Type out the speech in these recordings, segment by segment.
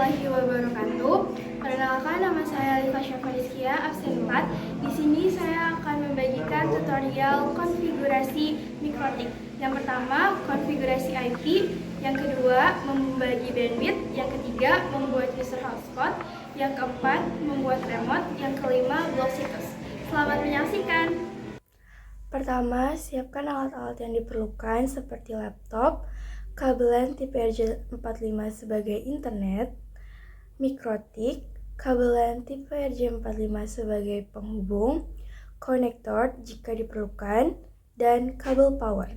warahmatullahi wabarakatuh. Perkenalkan, nama saya Alifa Syafaliskia, absen 4. Di sini saya akan membagikan tutorial konfigurasi mikrotik. Yang pertama, konfigurasi IP. Yang kedua, membagi bandwidth. Yang ketiga, membuat user hotspot. Yang keempat, membuat remote. Yang kelima, blok situs. Selamat menyaksikan. Pertama, siapkan alat-alat yang diperlukan seperti laptop, kabel LAN tipe RJ45 sebagai internet, mikrotik, kabel LAN tipe RJ45 sebagai penghubung, konektor jika diperlukan, dan kabel power.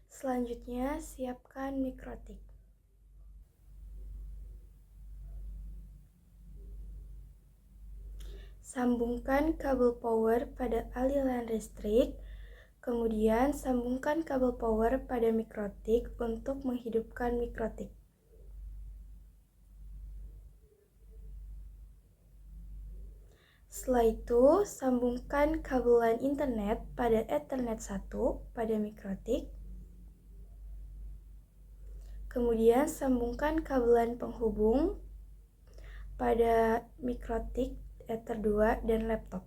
Selanjutnya, siapkan mikrotik. Sambungkan kabel power pada aliran listrik. Kemudian sambungkan kabel power pada mikrotik untuk menghidupkan mikrotik. Setelah itu, sambungkan kabel LAN internet pada Ethernet 1 pada mikrotik. Kemudian sambungkan kabel LAN penghubung pada mikrotik, Ether 2, dan laptop.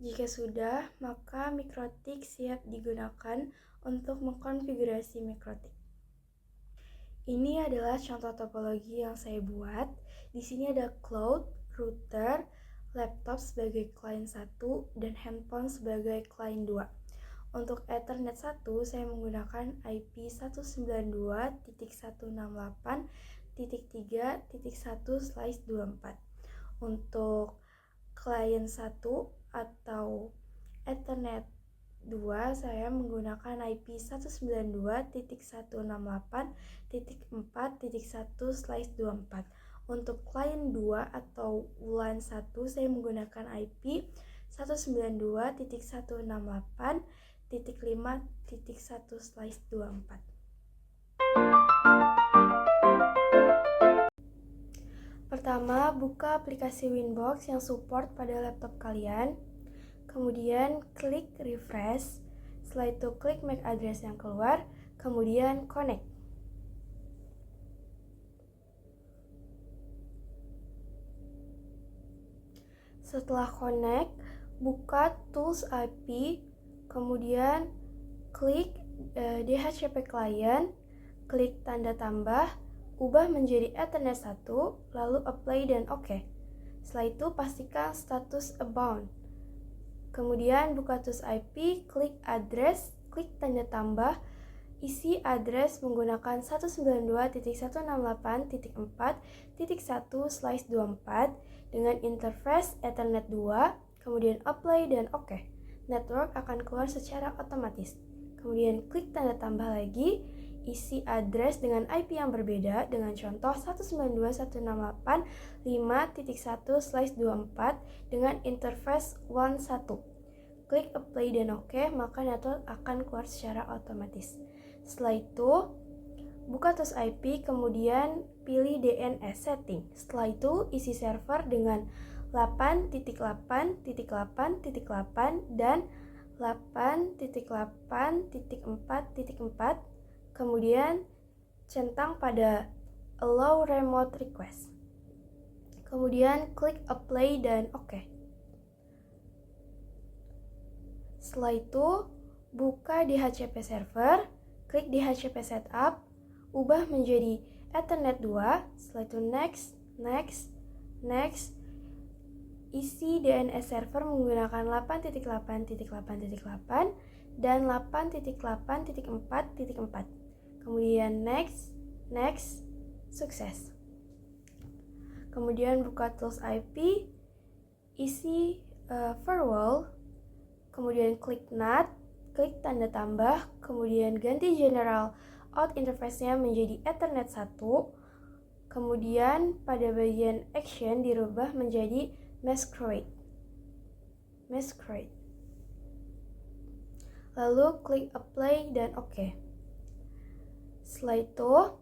Jika sudah, maka mikrotik siap digunakan untuk mengkonfigurasi mikrotik. Ini adalah contoh topologi yang saya buat. Di sini ada cloud, router, laptop sebagai client 1, dan handphone sebagai client 2. Untuk Ethernet 1, saya menggunakan IP 192.168.3.1/24. Untuk client 1 atau Ethernet 2, saya menggunakan IP 192.168.4.1/24. Untuk client 2 atau WLAN 1, saya menggunakan IP 192.168.5.1/24. Pertama, buka aplikasi Winbox yang support pada laptop kalian. Kemudian klik refresh. Setelah itu klik MAC address yang keluar. Kemudian connect. Setelah connect, buka tools IP. Kemudian klik DHCP client. Klik tanda tambah. Ubah menjadi Ethernet 1, lalu apply dan OK. Setelah itu pastikan status abound. Kemudian buka tools IP, klik address, klik tanda tambah, isi address menggunakan 192.168.4.1/24 dengan interface Ethernet 2, kemudian apply dan OK. Network akan keluar secara otomatis. Kemudian klik tanda tambah lagi, isi address dengan IP yang berbeda dengan contoh 192.168.5.1/24 dengan interface WAN 1. Klik apply dan OK, maka network akan keluar secara otomatis. Setelah itu, buka tools IP, kemudian pilih DNS setting. Setelah itu, isi server dengan 8.8.8.8 dan 8.8.4.4. Kemudian centang pada allow remote request. Kemudian klik apply dan OK. Setelah itu, buka DHCP server, klik DHCP setup, ubah menjadi Ethernet 2, setelah itu next, isi DNS server menggunakan 8.8.8.8 dan 8.8.4.4. Kemudian next, sukses. Kemudian buka tools IP, isi firewall, kemudian klik NAT, klik tanda tambah, kemudian ganti general out interface-nya menjadi Ethernet 1, kemudian pada bagian action dirubah menjadi masquerade. Lalu klik apply dan OK. Setelah itu,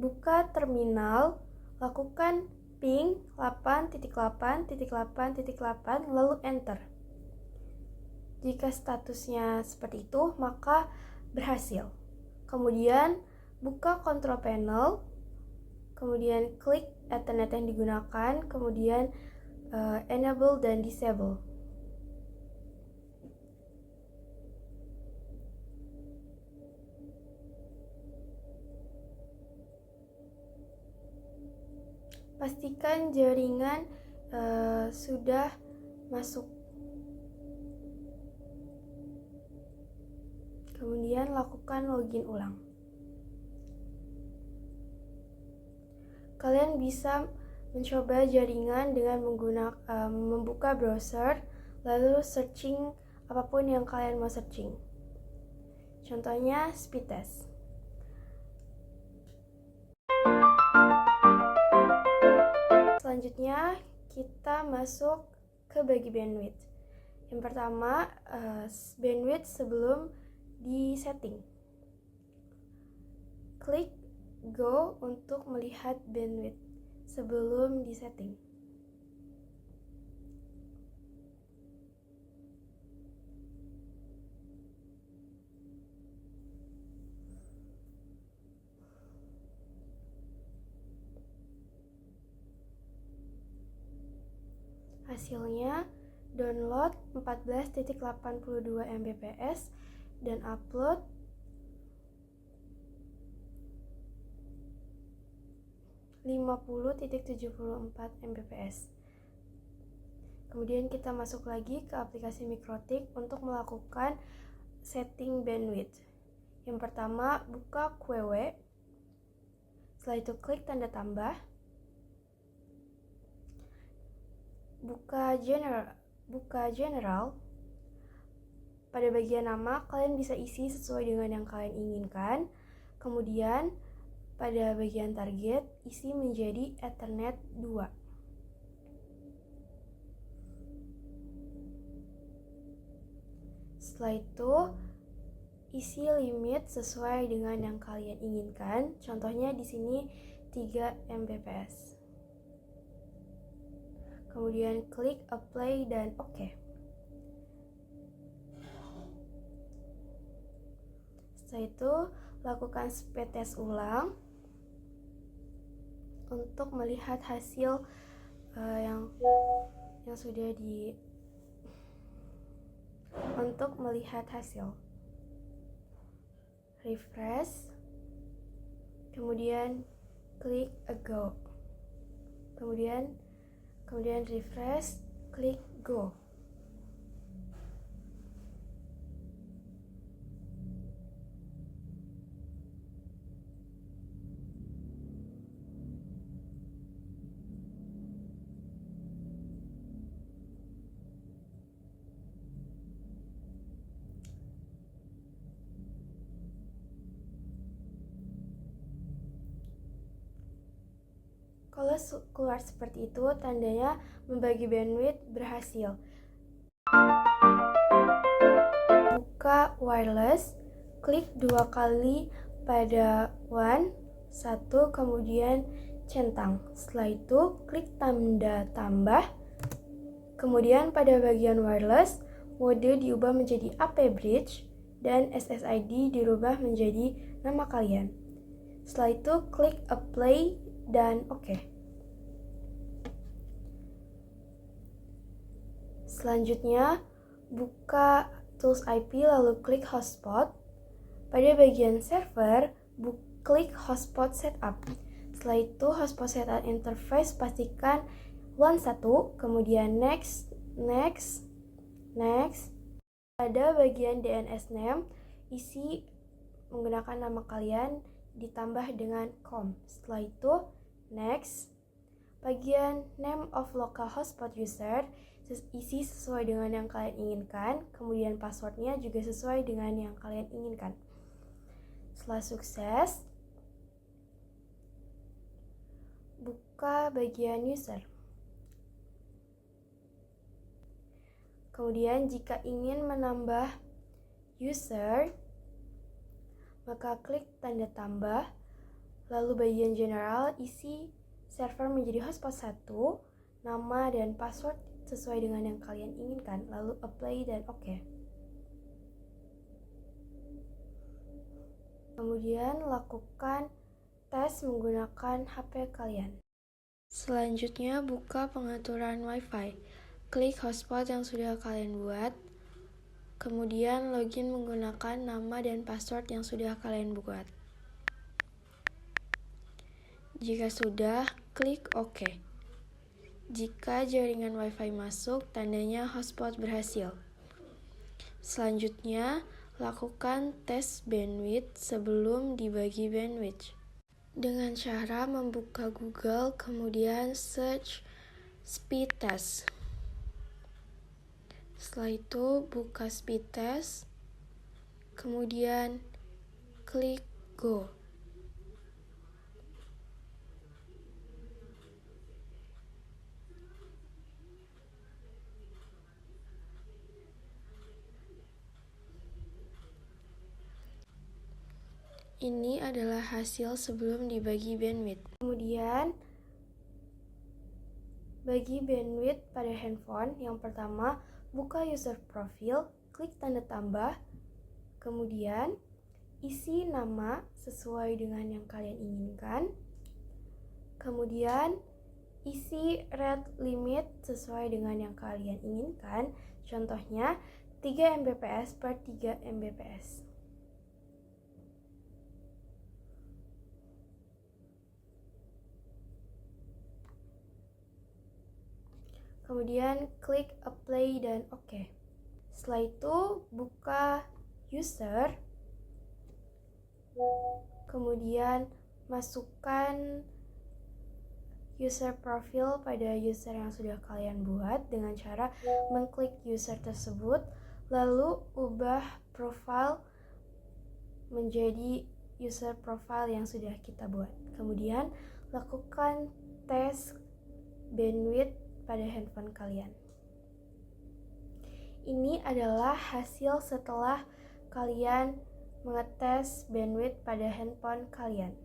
buka terminal, lakukan ping 8.8.8.8 lalu enter. Jika statusnya seperti itu, maka berhasil. Kemudian buka control panel, kemudian klik Ethernet yang digunakan, kemudian enable dan disable. Pastikan jaringan sudah masuk. Kemudian lakukan login ulang. Kalian bisa mencoba jaringan dengan membuka browser, lalu searching apapun yang kalian mau searching. Contohnya speed test. Selanjutnya kita masuk ke bagi bandwidth. Yang pertama, bandwidth sebelum di setting. Klik go untuk melihat bandwidth sebelum di setting. Hasilnya download 14.82 Mbps dan upload 50.74 Mbps. Kemudian kita masuk lagi ke aplikasi Mikrotik untuk melakukan setting bandwidth. Yang pertama, buka QW. Setelah itu klik tanda tambah. Buka general. Pada bagian nama, kalian bisa isi sesuai dengan yang kalian inginkan. Kemudian, pada bagian target, isi menjadi Ethernet 2. Setelah itu, isi limit sesuai dengan yang kalian inginkan. Contohnya di sini 3 Mbps. Kemudian klik apply dan OK. Setelah itu, lakukan speed test ulang untuk melihat hasil yang sudah untuk melihat hasil. Refresh, kemudian klik go. Kemudian refresh, klik go. Kalau keluar seperti itu, tandanya membagi bandwidth berhasil. Buka wireless, klik 2 kali pada WAN, 1, kemudian centang. Setelah itu, klik tanda tambah. Kemudian pada bagian wireless, mode diubah menjadi AP Bridge dan SSID dirubah menjadi nama kalian. Setelah itu, klik apply dan OK. Selanjutnya, buka tools IP lalu klik hotspot. Pada bagian server, klik hotspot setup. Setelah itu, hotspot setup interface pastikan WAN 1, kemudian next. Pada bagian DNS name, isi menggunakan nama kalian ditambah dengan com. Setelah itu, next. Bagian name of local hotspot user, isi sesuai dengan yang kalian inginkan. Kemudian passwordnya juga sesuai dengan yang kalian inginkan. Setelah sukses, buka bagian user. Kemudian jika ingin menambah user, maka klik tanda tambah. Lalu bagian general, isi server menjadi hotspot 1, nama dan password sesuai dengan yang kalian inginkan, lalu apply dan OK. Kemudian lakukan tes menggunakan HP kalian. Selanjutnya buka pengaturan Wi-Fi. Klik hotspot yang sudah kalian buat. Kemudian login menggunakan nama dan password yang sudah kalian buat. Jika sudah, klik OK. Jika jaringan Wi-Fi masuk, tandanya hotspot berhasil. Selanjutnya, lakukan tes bandwidth sebelum dibagi bandwidth. Dengan cara membuka Google, kemudian search speed test. Setelah itu, buka speed test, kemudian klik go. Ini adalah hasil sebelum dibagi bandwidth. Kemudian, bagi bandwidth pada handphone. Yang pertama, buka user profile, klik tanda tambah, kemudian isi nama sesuai dengan yang kalian inginkan. Kemudian, isi rate limit sesuai dengan yang kalian inginkan. Contohnya, 3 Mbps per 3 Mbps. Kemudian klik apply dan OK. Setelah itu buka user, kemudian masukkan user profile pada user yang sudah kalian buat dengan cara mengklik user tersebut, lalu ubah profile menjadi user profile yang sudah kita buat. Kemudian lakukan tes bandwidth pada handphone kalian. Ini adalah hasil setelah kalian mengetes bandwidth pada handphone kalian.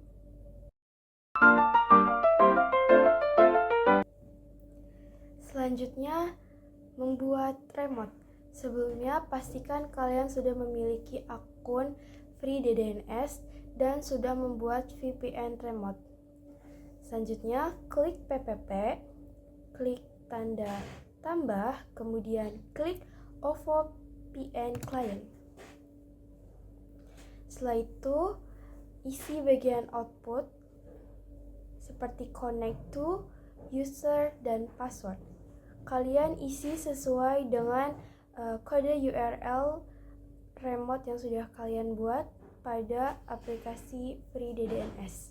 Selanjutnya, membuat remote. Sebelumnya, pastikan kalian sudah memiliki akun FreeDDNS dan sudah membuat VPN remote. Selanjutnya, klik PPP, klik tanda tambah, kemudian klik OVO VPN Client. Setelah itu, isi bagian output seperti connect to, user, dan password. Kalian isi sesuai dengan kode URL remote yang sudah kalian buat pada aplikasi FreeDDNS.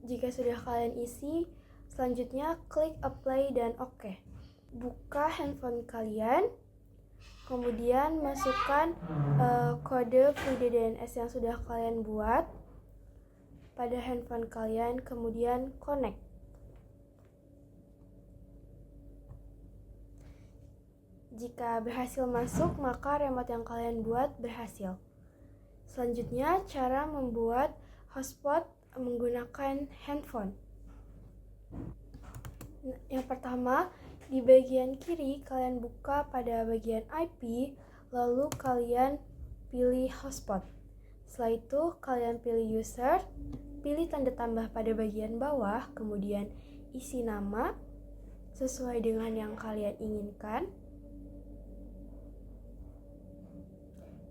Jika sudah kalian isi, selanjutnya klik apply dan OK. Buka handphone kalian, kemudian masukkan kode FreeDDNS yang sudah kalian buat pada handphone kalian, kemudian connect. Jika berhasil masuk, maka remote yang kalian buat berhasil. Selanjutnya, cara membuat hotspot menggunakan handphone. Yang pertama, di bagian kiri kalian buka pada bagian IP, lalu kalian pilih hotspot. Setelah itu kalian pilih user, pilih tanda tambah pada bagian bawah, kemudian isi nama sesuai dengan yang kalian inginkan.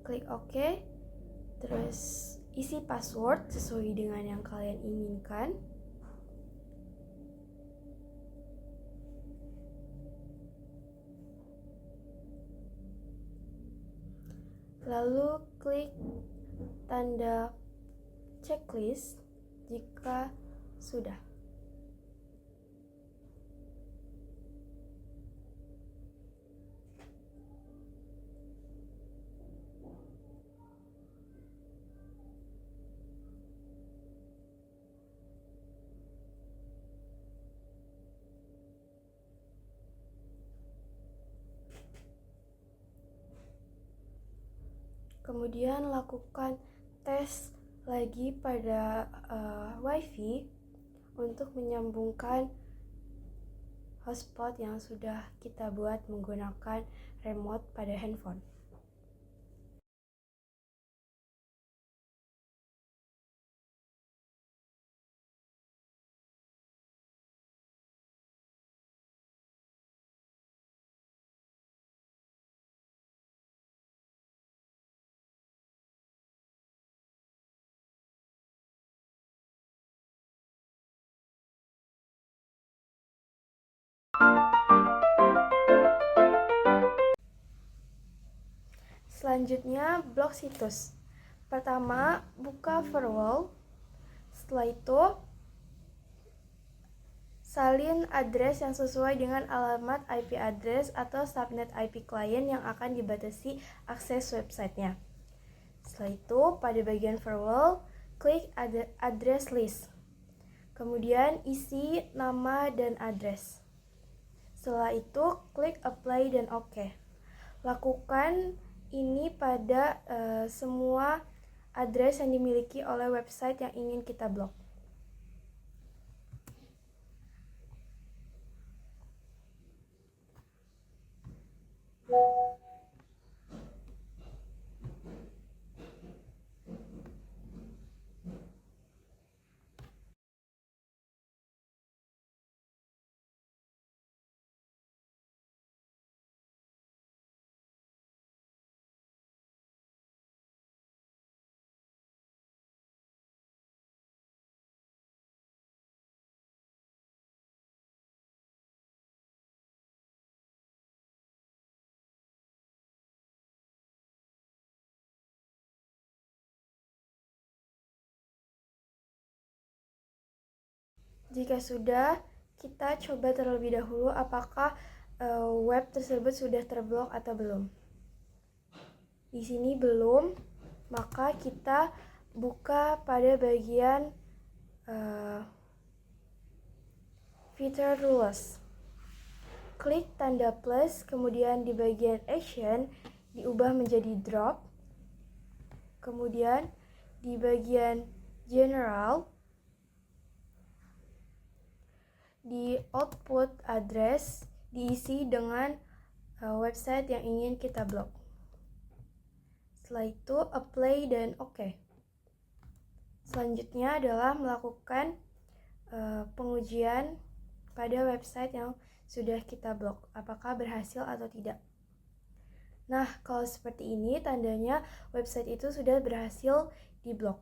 Klik OK, terus isi password sesuai dengan yang kalian inginkan. Lalu klik tanda checklist jika sudah. Kemudian lakukan tes lagi pada WiFi untuk menyambungkan hotspot yang sudah kita buat menggunakan remote pada handphone. Selanjutnya, blok situs. Pertama, buka firewall. Setelah itu, salin address yang sesuai dengan alamat IP address atau subnet IP client yang akan dibatasi akses websitenya. Setelah itu, pada bagian firewall, klik address list. Kemudian, isi nama dan address. Setelah itu, klik apply dan OK. Lakukan ini pada semua address yang dimiliki oleh website yang ingin kita blok. Jika sudah, kita coba terlebih dahulu apakah web tersebut sudah terblok atau belum. Di sini belum, maka kita buka pada bagian filter rules. Klik tanda plus, kemudian di bagian action diubah menjadi drop. Kemudian di bagian general, di output address diisi dengan website yang ingin kita blok. Setelah itu apply dan OK. Selanjutnya adalah melakukan pengujian pada website yang sudah kita blok, apakah berhasil atau tidak. Nah, kalau seperti ini tandanya website itu sudah berhasil diblok.